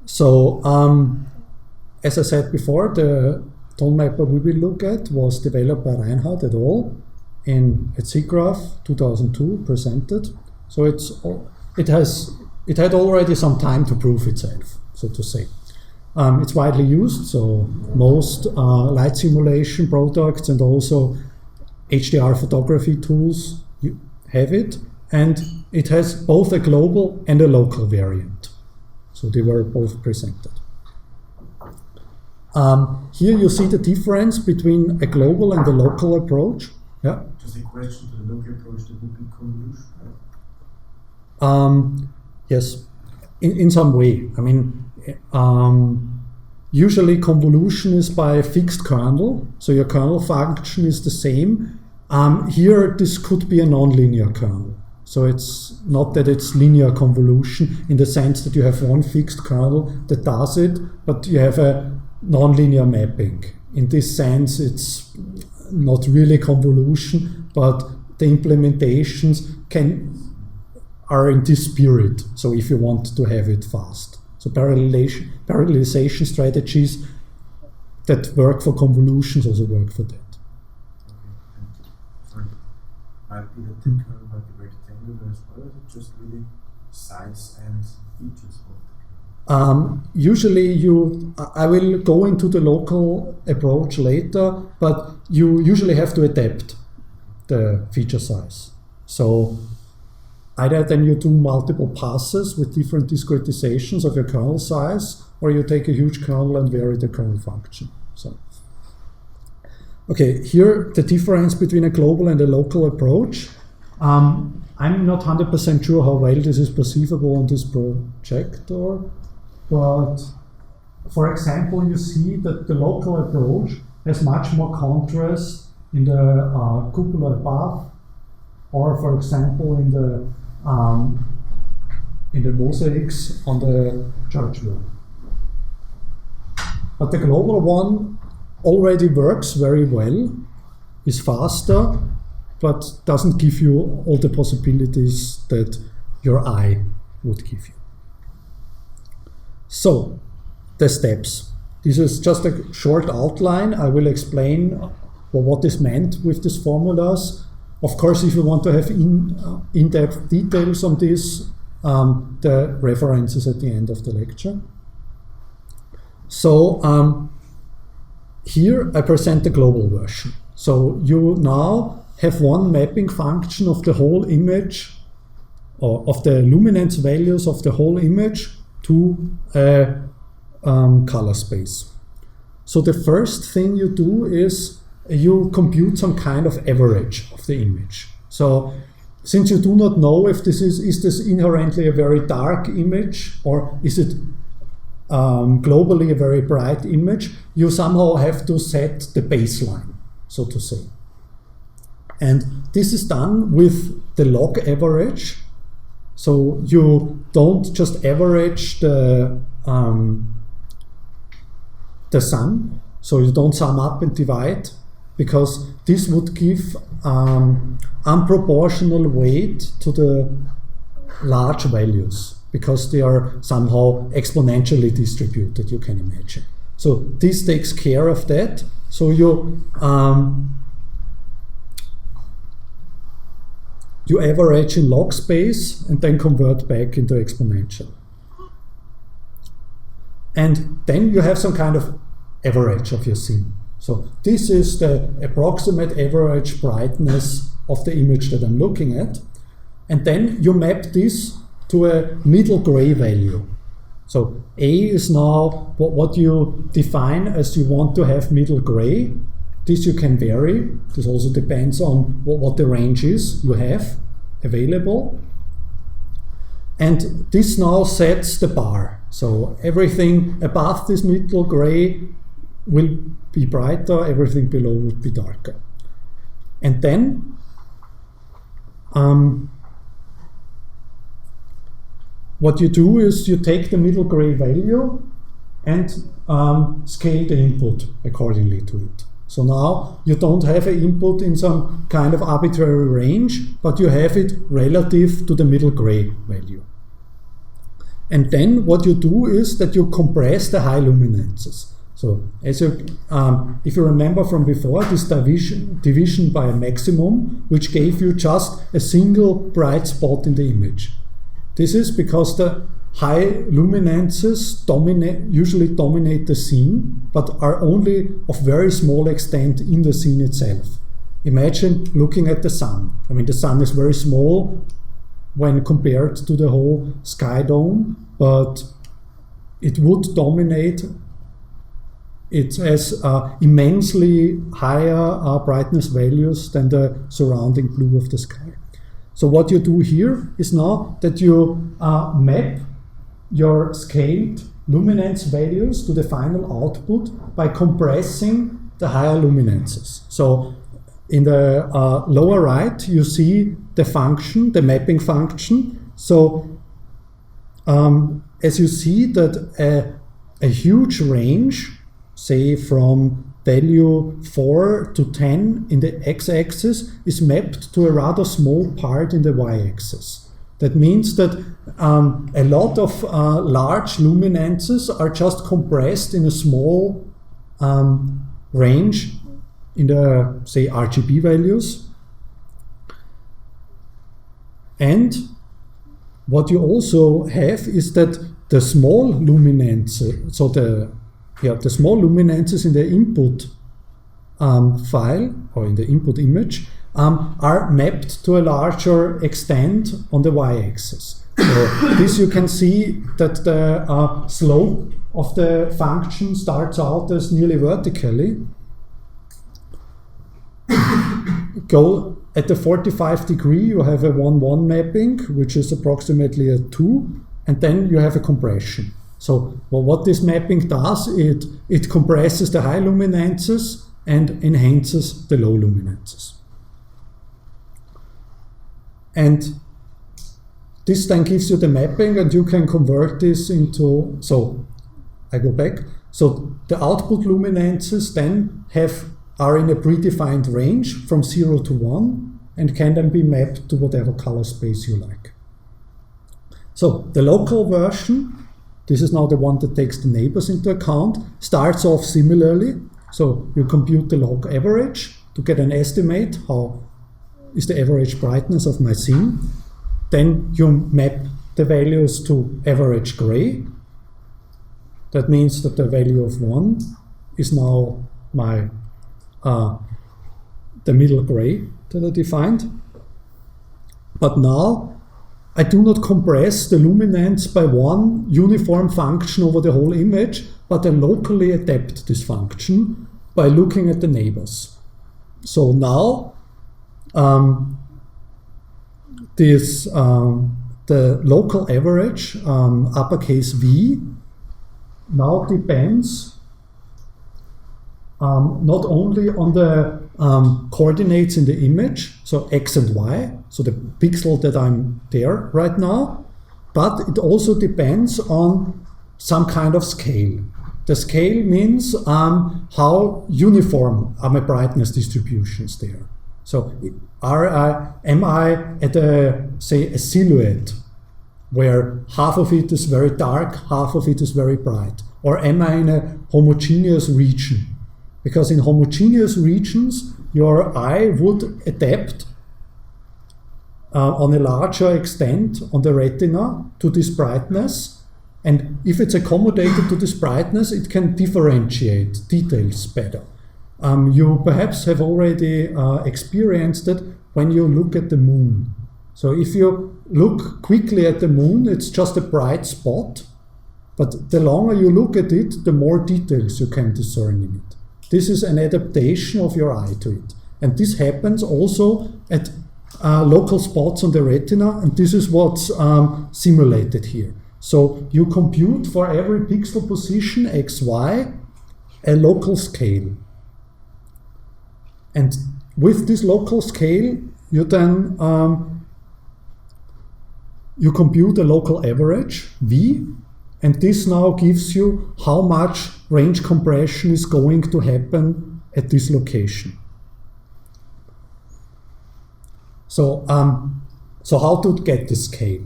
So, as I said before, the tone mapper we will look at was developed by Reinhard et al. At SIGGRAPH 2002, presented. So it had already some time to prove itself, so to say. It's widely used, so most light simulation products and also HDR photography tools have it, and it has both a global and a local variant. So they were both presented. Here you see the difference between a global and a local approach. Yeah. Just a question to the local approach, that would be convolution, right? Yes, in some way. I mean, usually convolution is by a fixed kernel, so your kernel function is the same. Here, this could be a nonlinear kernel. So it's not that it's linear convolution in the sense that you have one fixed kernel that does it, but you have a nonlinear mapping. In this sense, it's not really convolution, but the implementations are in this spirit. So if you want to have it fast. So parallelization strategies that work for convolutions also work for that. Okay. Sorry. Might be that the kernel might be rectangular as well, or is it just really size and features of the kernel? Usually I will go into the local approach later, but you usually have to adapt the feature size. So either then you do multiple passes with different discretizations of your kernel size, or you take a huge kernel and vary the kernel function. So, okay, here the difference between a global and a local approach. I'm not 100% sure how well this is perceivable on this projector, but for example, you see that the local approach has much more contrast in the cupola above, or for example in the mosaics on the church wall. But the global one already works very well, is faster, but doesn't give you all the possibilities that your eye would give you. So, the steps. This is just a short outline. I will explain what is meant with these formulas. Of course, if you want to have in-depth details on this, the references at the end of the lecture. So here I present the global version. So you now have one mapping function of the whole image, or of the luminance values of the whole image to a color space. So the first thing you do is you compute some kind of average of the image. So since you do not know if this is this inherently a very dark image, or is it globally a very bright image, you somehow have to set the baseline, so to say. And this is done with the log average. So you don't just average the sum, so you don't sum up and divide, because this would give unproportional weight to the large values, because they are somehow exponentially distributed, you can imagine. So this takes care of that. So you average in log space and then convert back into exponential. And then you have some kind of average of your scene. So this is the approximate average brightness of the image that I'm looking at. And then you map this to a middle gray value. So A is now what you define as you want to have middle gray. This you can vary. This also depends on what the range is you have available. And this now sets the bar. So everything above this middle gray will be brighter, everything below would be darker. And then what you do is you take the middle gray value and scale the input accordingly to it. So now you don't have an input in some kind of arbitrary range, but you have it relative to the middle gray value. And then what you do is that you compress the high luminances. So as you, if you remember from before, this division by a maximum, which gave you just a single bright spot in the image. This is because the high luminances usually dominate the scene, but are only of very small extent in the scene itself. Imagine looking at the sun. I mean, the sun is very small when compared to the whole sky dome, but it would dominate. It has immensely higher brightness values than the surrounding blue of the sky. So what you do here is now that you map your scaled luminance values to the final output by compressing the higher luminances. So in the lower right, you see the function, the mapping function. So as you see that a huge range, say from value 4 to 10 in the x-axis, is mapped to a rather small part in the y-axis. That means that a lot of large luminances are just compressed in a small range in the, say, RGB values. And what you also have is that the small luminances, so the small luminances in the input file or in the input image are mapped to a larger extent on the y-axis. So this you can see that the slope of the function starts out as nearly vertically. Go at the 45 degree, you have a 1-1 mapping, which is approximately a 2, and then you have a compression. So what this mapping does, it compresses the high luminances and enhances the low luminances. And this then gives you the mapping, and you can convert this into, so I go back. So the output luminances then are in a predefined range from 0 to 1 and can then be mapped to whatever color space you like. So the local version, this is now the one that takes the neighbors into account, starts off similarly. So you compute the log average to get an estimate, how is the average brightness of my scene. Then you map the values to average gray. That means that the value of 1 is now my the middle gray that I defined. But now I do not compress the luminance by one uniform function over the whole image, but I locally adapt this function by looking at the neighbors. So now the local average, uppercase V, now depends not only on the coordinates in the image, so x and y, so the pixel that I'm there right now, but it also depends on some kind of scale. The scale means how uniform are my brightness distributions there. So am I at say a silhouette where half of it is very dark, half of it is very bright? Or am I in a homogeneous region? Because in homogeneous regions, your eye would adapt on a larger extent on the retina to this brightness. And if it's accommodated to this brightness, it can differentiate details better. You perhaps have already experienced it when you look at the moon. So if you look quickly at the moon, it's just a bright spot. But the longer you look at it, the more details you can discern in it. This is an adaptation of your eye to it. And this happens also at local spots on the retina, and this is what's simulated here. So you compute for every pixel position xy a local scale. And with this local scale, you then you compute a local average, V, and this now gives you how much range compression is going to happen at this location. So how to get this scale?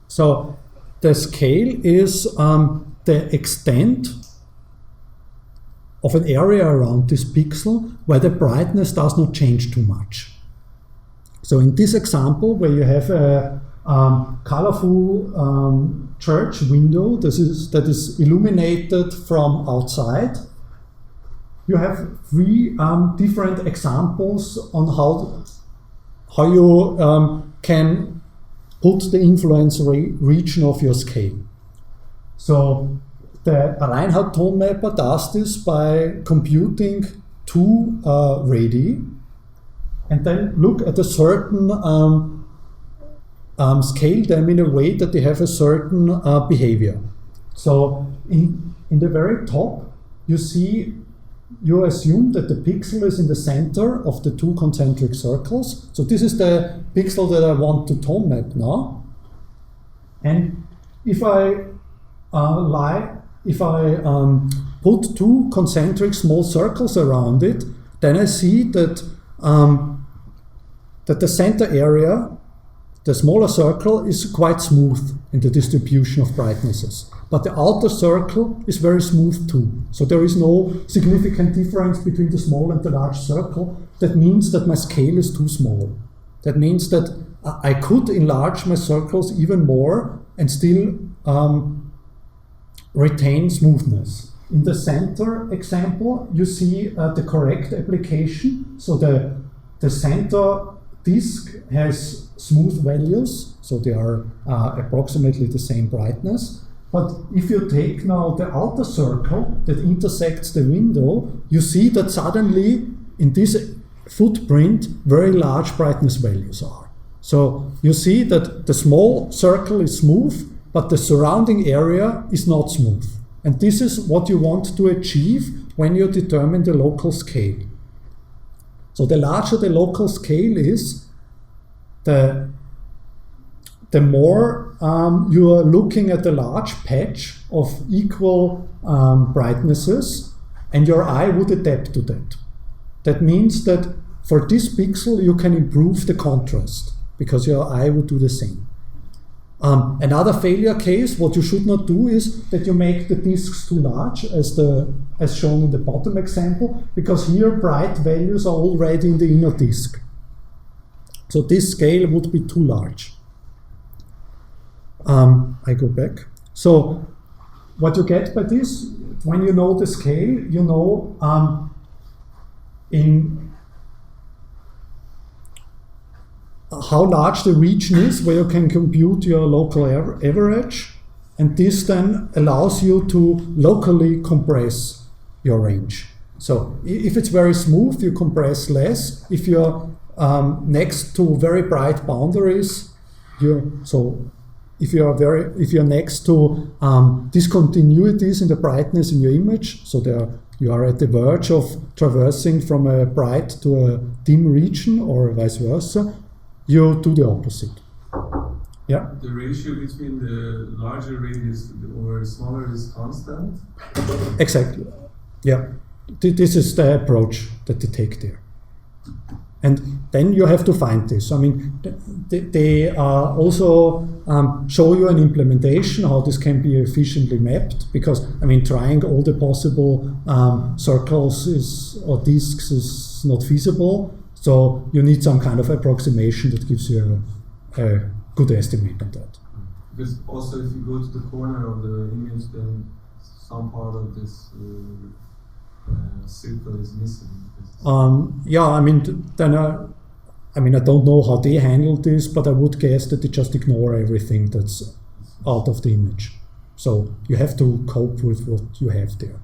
So the scale is the extent of an area around this pixel where the brightness does not change too much. So in this example, where you have a colorful church window that is illuminated from outside, you have three different examples on how you can put the influence region of your scale. So the Reinhard tone mapper does this by computing two radii and then look at a certain scale them in a way that they have a certain behavior. So in the very top, you assume that the pixel is in the center of the two concentric circles. So this is the pixel that I want to tone map now. And if I put two concentric small circles around it, then I see that the center area, the smaller circle, is quite smooth in the distribution of brightnesses. But the outer circle is very smooth too. So there is no significant difference between the small and the large circle. That means that my scale is too small. That means that I could enlarge my circles even more and still retain smoothness. In the center example, you see the correct application. So the center disk has smooth values, so they are approximately the same brightness. But if you take now the outer circle that intersects the window, you see that suddenly in this footprint very large brightness values are. So you see that the small circle is smooth, but the surrounding area is not smooth. And this is what you want to achieve when you determine the local scale. So the larger the local scale is, the more you are looking at a large patch of equal brightnesses, and your eye would adapt to that. That means that for this pixel you can improve the contrast, because your eye would do the same. Another failure case, what you should not do is that you make the disks too large, as shown in the bottom example, because here bright values are already in the inner disk. So this scale would be too large. I go back. So what you get by this, when you know the scale, you know in how large the region is where you can compute your local average, and this then allows you to locally compress your range. So if it's very smooth, you compress less. If you're next to very bright boundaries, if you're next to discontinuities in the brightness in your image, so you are at the verge of traversing from a bright to a dim region, or vice versa, you do the opposite. Yeah? The ratio between the larger radius or smaller is constant? Exactly. Yeah. This is the approach that they take there. And then you have to find this. I mean, they also show you an implementation, how this can be efficiently mapped, because, I mean, trying all the possible circles or disks is not feasible. So you need some kind of approximation that gives you a good estimate on that. Because also if you go to the corner of the image, then some part of this circle is missing. Yeah, I mean, then I don't know how they handle this, but I would guess that they just ignore everything that's out of the image. So you have to cope with what you have there.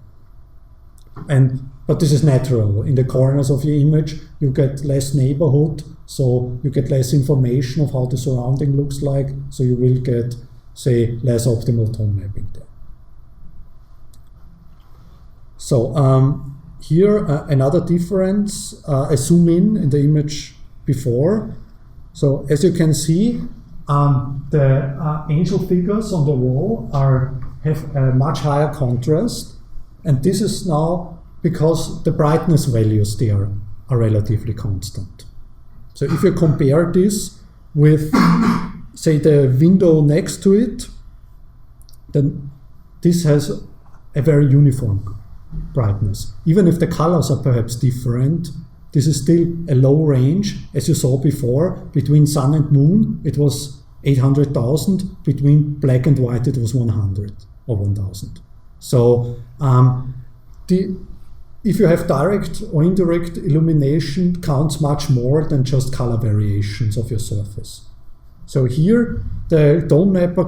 But this is natural. In the corners of your image, you get less neighborhood, so you get less information of how the surrounding looks like, so you will get, say, less optimal tone mapping there. So here, another difference, I zoom in the image before. So as you can see, the angel figures on the wall have a much higher contrast, and this is now because the brightness values there are relatively constant. So if you compare this with, say, the window next to it, then this has a very uniform brightness. Even if the colors are perhaps different, this is still a low range. As you saw before, between sun and moon it was 800,000, between black and white it was 100 or 1000. So if you have direct or indirect illumination, counts much more than just color variations of your surface. So here the tone mapper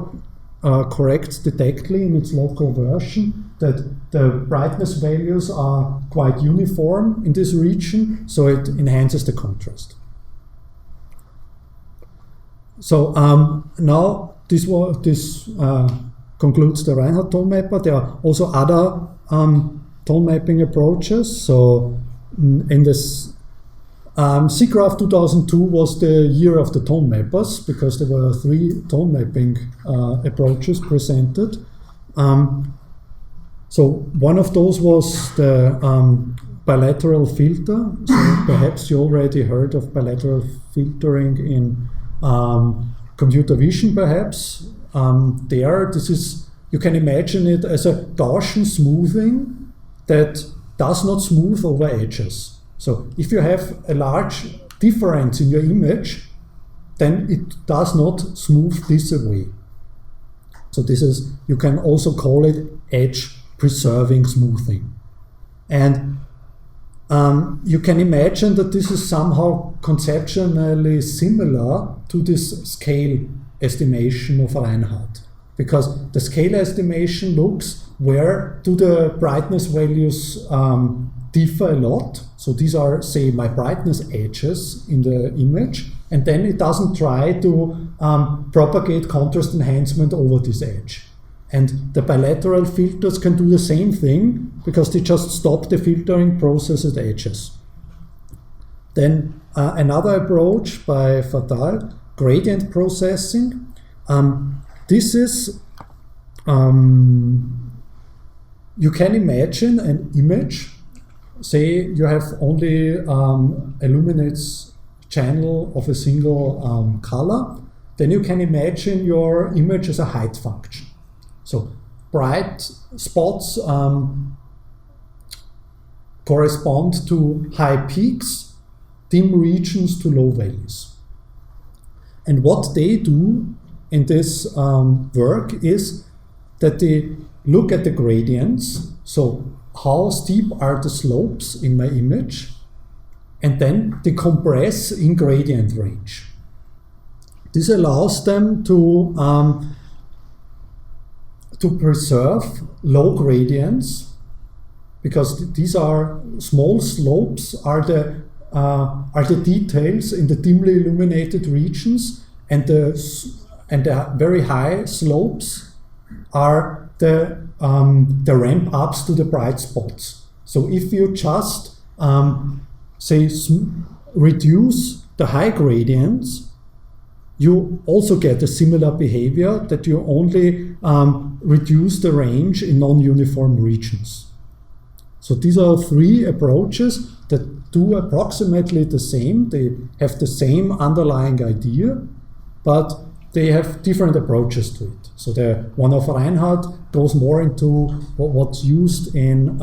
corrects detectly in its local version that the brightness values are quite uniform in this region, so it enhances the contrast. So now this concludes the Reinhard tone mapper. There are also other tone mapping approaches. So in this SIGGRAPH 2002 was the year of the tone mappers, because there were 3 tone mapping approaches presented. So one of those was the bilateral filter. So perhaps you already heard of bilateral filtering in computer vision, perhaps. You can imagine it as a Gaussian smoothing that does not smooth over edges. So if you have a large difference in your image, then it does not smooth this away. So you can also call it edge preserving smoothing. And you can imagine that this is somehow conceptually similar to this scale estimation of Reinhard, because the scale estimation looks where do the brightness values differ a lot. So these are, say, my brightness edges in the image, and then it doesn't try to propagate contrast enhancement over this edge. And the bilateral filters can do the same thing, because they just stop the filtering process at edges. Then another approach by Fatal, gradient processing. This is, you can imagine an image. Say you have only a luminance channel of a single color, then you can imagine your image as a height function. So bright spots correspond to high peaks, dim regions to low valleys. And what they do in this work is that they look at the gradients, so how steep are the slopes in my image, and then they compress in gradient range. This allows them to preserve low gradients, because these are small slopes are the details in the dimly illuminated regions, and the very high slopes are the ramp ups to the bright spots. So if you just reduce the high gradients, you also get a similar behavior, that you only reduce the range in non-uniform regions. So these are 3 approaches that do approximately the same. They have the same underlying idea, but they have different approaches to it. So the one of Reinhard goes more into what's used in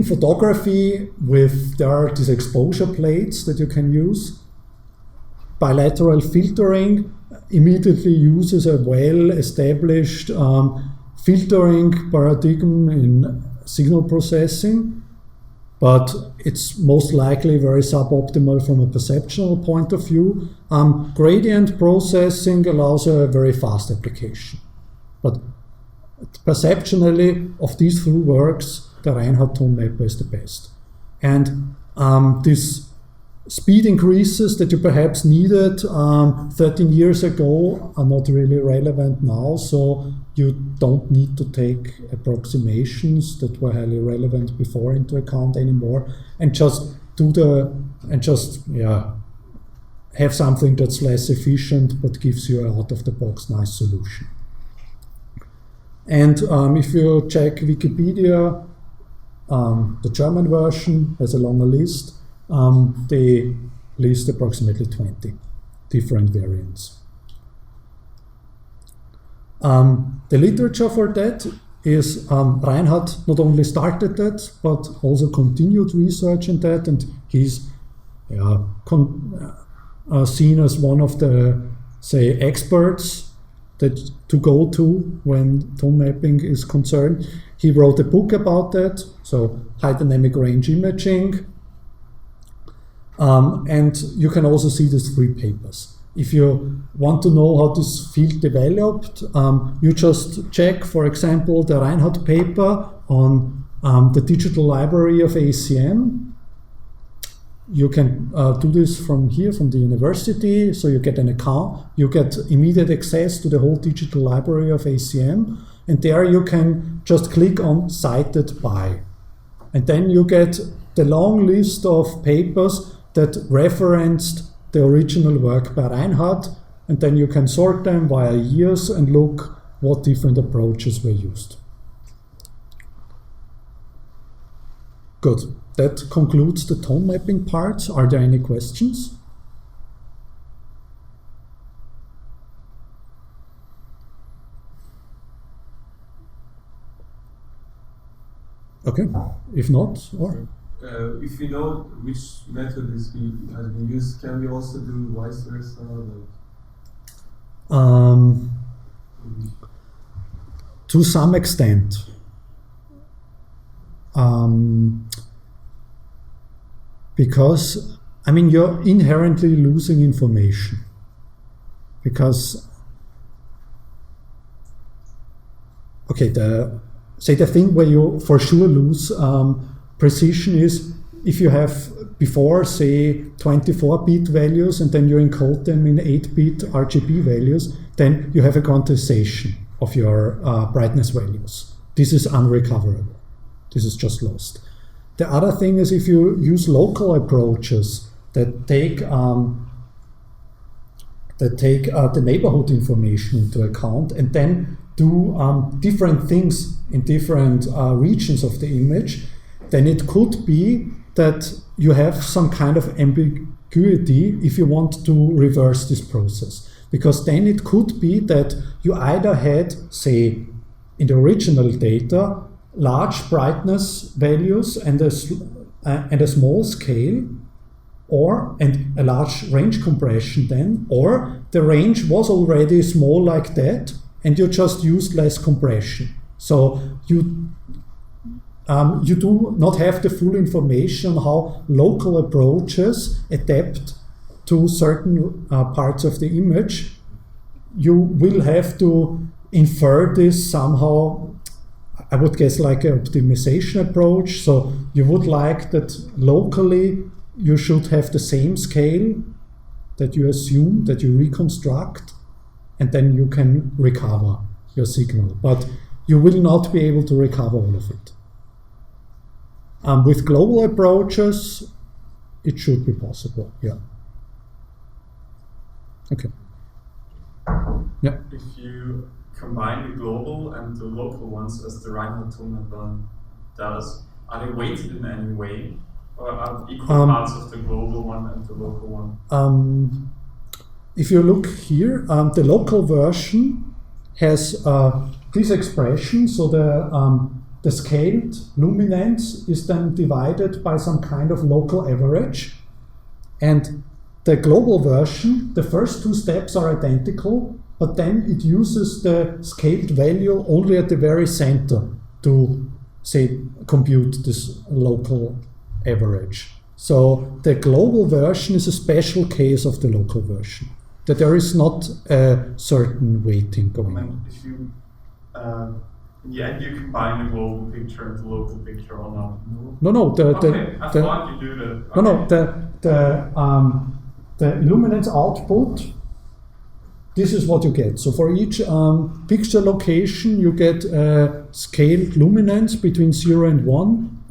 photography. There are these exposure plates that you can use. Bilateral filtering immediately uses a well-established filtering paradigm in signal processing, but it's most likely very suboptimal from a perceptual point of view. Gradient processing allows a very fast application. But perceptually, of these 3 works, the Reinhard tone mapper is the best. And these speed increases that you perhaps needed 13 years ago are not really relevant now, so you don't need to take approximations that were highly relevant before into account anymore, and just have something that's less efficient but gives you an out-of-the-box nice solution. And if you check Wikipedia, the German version has a longer list. They list approximately 20 different variants. The literature for that is Reinhard not only started that, but also continued research in that, and he's seen as one of the, say, experts that to go to when tone mapping is concerned. He wrote a book about that, so high dynamic range imaging, and you can also see these 3 papers. If you want to know how this field developed, you just check, for example, the Reinhard paper on the digital library of ACM. You can do this from here, from the university, so you get an account, you get immediate access to the whole digital library of ACM, and there you can just click on Cited By. And then you get the long list of papers that referenced the original work by Reinhard, and then you can sort them via years and look what different approaches were used. Good. That concludes the tone mapping part. Are there any questions? Okay. If not, or? If we know which method has been used, can we also do vice versa? To some extent. Because, I mean, you're inherently losing information. Because, okay, the thing where you for sure lose precision is if you have before, say, 24-bit values and then you encode them in 8-bit RGB values, then you have a quantization of your brightness values. This is unrecoverable. This is just lost. The other thing is if you use local approaches that take the neighborhood information into account and then do different things in different regions of the image, then it could be that you have some kind of ambiguity if you want to reverse this process. Because then it could be that you either had, say, in the original data, large brightness values and a small scale, and a large range compression then, or the range was already small like that, and you just used less compression. So you do not have the full information on how local approaches adapt to certain parts of the image. You will have to infer this somehow, I would guess, like an optimization approach. So you would like that locally you should have the same scale that you assume, that you reconstruct, and then you can recover your signal. But you will not be able to recover all of it. With global approaches, it should be possible, yeah. Okay. Yeah. If you combine the global and the local ones as the Reinhard tone map one does, are they weighted in any way? Or are equal parts of the global one and the local one? If you look here, the local version has this expression, so the scaled luminance is then divided by some kind of local average, and the global version, the first 2 steps are identical, but then it uses the scaled value only at the very center to, say, compute this local average. So the global version is a special case of the local version, that there is not a certain weighting going on. If you, in the end, you combine the global picture and the local picture or not? No. I thought you do that. Okay. No. The luminance output, this is what you get. So for each picture location, you get a scaled luminance between 0 and 1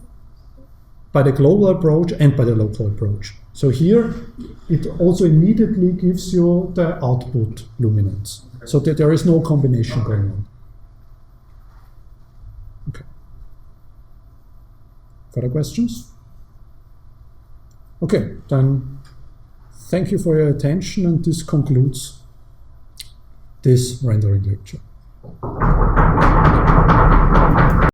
by the global approach and by the local approach. So here, it also immediately gives you the output luminance. Okay. So that there is no combination going on. Okay. Further questions? Okay, then thank you for your attention, and this concludes this rendering lecture. Okay.